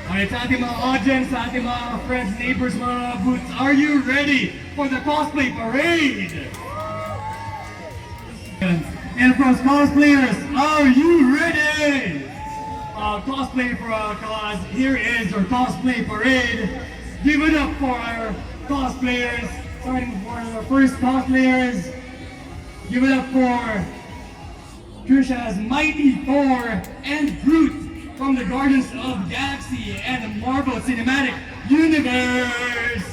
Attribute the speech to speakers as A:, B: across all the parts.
A: Alright, sa ating mga audience, sa ating mga friends, neighbors, mga boots, are you ready for the cosplay parade? And of course, cosplayers, are you ready? Cosplay for our cause, here is our cosplay parade. Give it up for our cosplayers, starting for our first cosplayers. Give it up for Trisha's Mighty Thor and Groot from the Guardians of the Galaxy and the Marvel Cinematic Universe.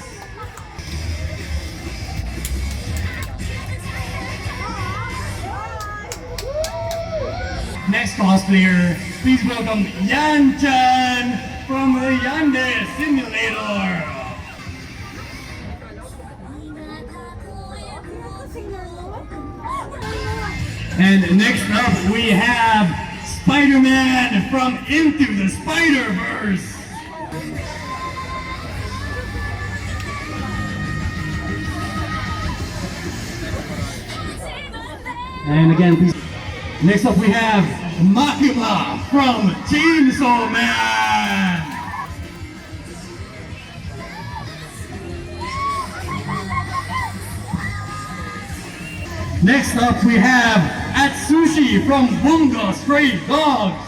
A: Next cosplayer, please welcome Yan Chan from the Yande Simulator. And next up we have Spider-Man from Into the Spider-Verse. And again, please. Next up we have Makima from Chainsaw Man. Next up we have Atsushi from Bunga Stray Dogs.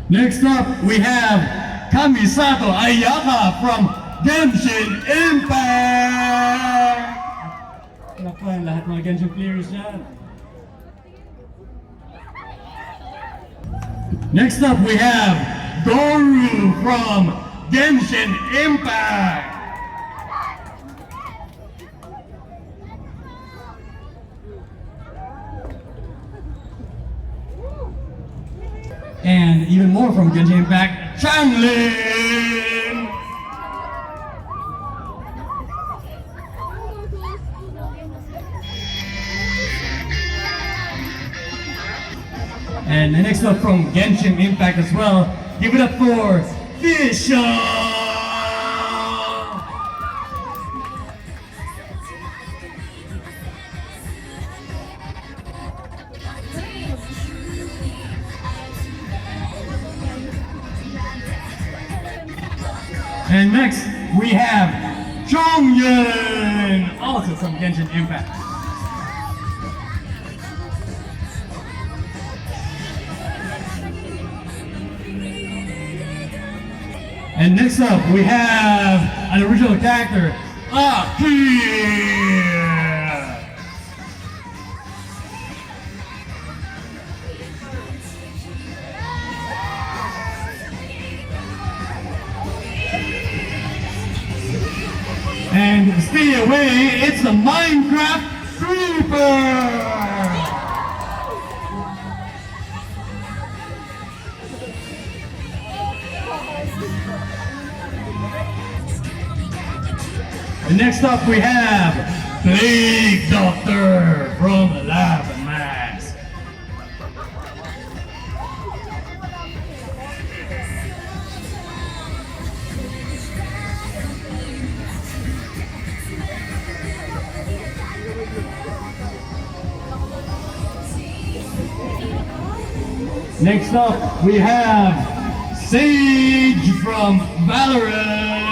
A: Next up we have Kamisato Ayaka from Genshin Impact. Nakuha lahat mga Genshin players dyan. Next up we have Doru from Genshin Impact. And even more from Genshin Impact, Changlin. And next up from Genshin Impact as well, give it up for Fisher. And next we have Chongyun, also from Genshin Impact. And next up we have an original character, Akira. And stay away, it's the Minecraft Creeper! And next up we have Plague Doctor from Lab Mask. Next up, we have Sage from Valorant.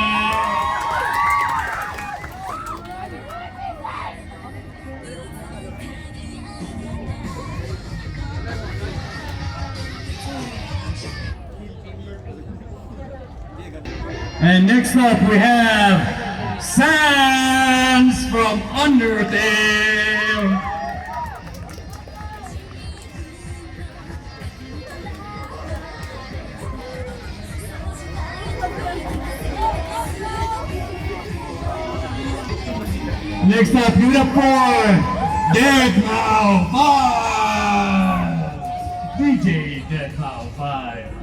A: And next up, we have Sans from Undertale. Next up, give it up for Deadmau 5! DJ Deadmau 5.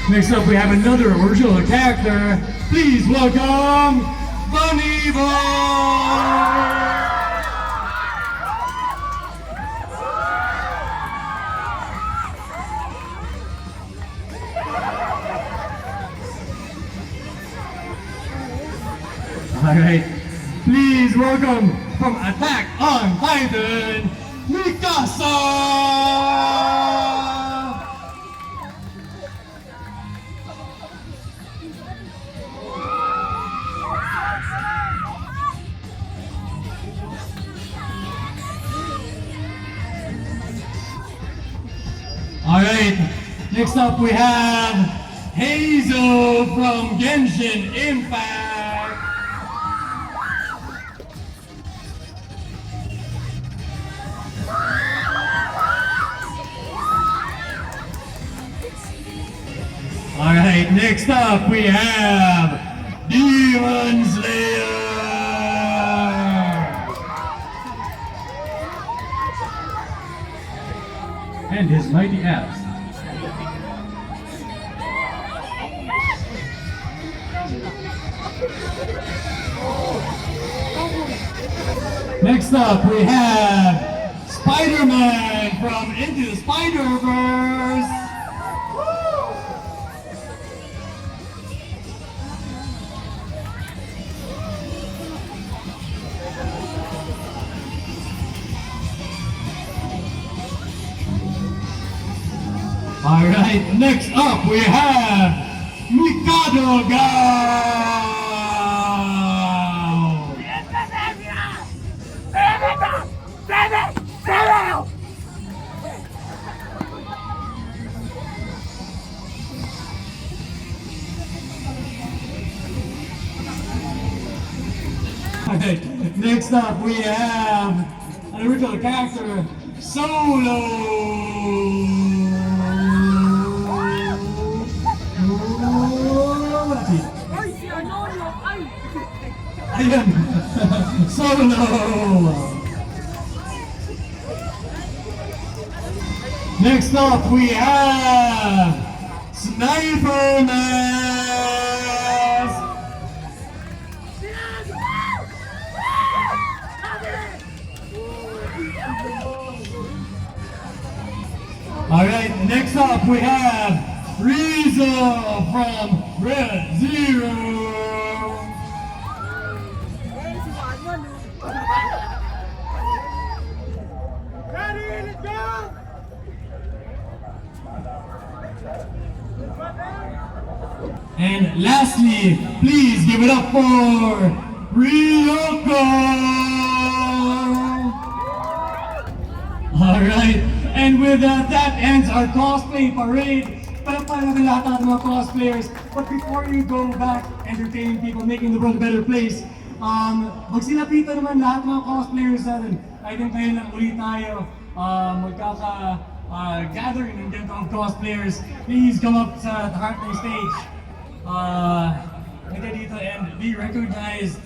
A: Next up, we have another original character. Please welcome Bunny Boy! Alright, please welcome from Attack on Titan, Mikasa! Alright, next up we have Hazel from Genshin Impact. Alright, next up we have Demon Slayer. And his mighty abs. Next up we have Spider-Man from Into the Spider-Verse. Alright, next up we have Mikado Gao! Alright, next up we have an original character, Solo! Ayan! Solo! Next up we have Sniper Mask! Alright, next up we have Riza from Red Zero!
B: Ready, let's go!
A: And lastly, please give it up for Ryoko! Alright, and with that ends our cosplay parade. Palakpakan natin lahat ng mga cosplayers. But before you go back entertaining people, making the world a better place, magsilapita naman lahat ng mga cosplayers natin. I think ngayon lang ulit tayo gathering ng ganito of cosplayers. Please come up sa heart ng stage. Nagka dito and be recognized.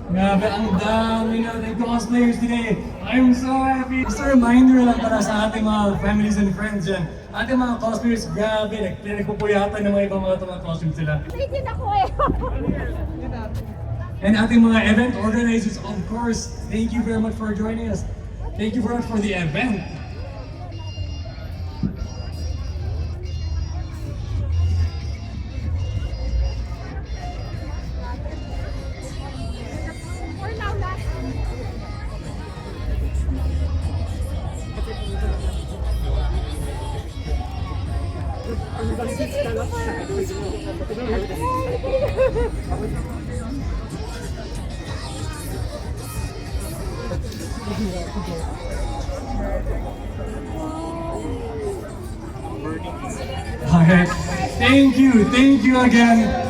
A: Grabe, ang dami natin cosplayers today. I'm so happy. Just a reminder lang para sa ating mga families and friends dyan. Ating mga cosplayers, grabe, nagpupuyatan ng mga ibang mga costumes sila.
B: Excited ako eh.
A: And ating mga event organizers, of course, thank you very much for joining us. Thank you very much for the event. Alright, thank you again.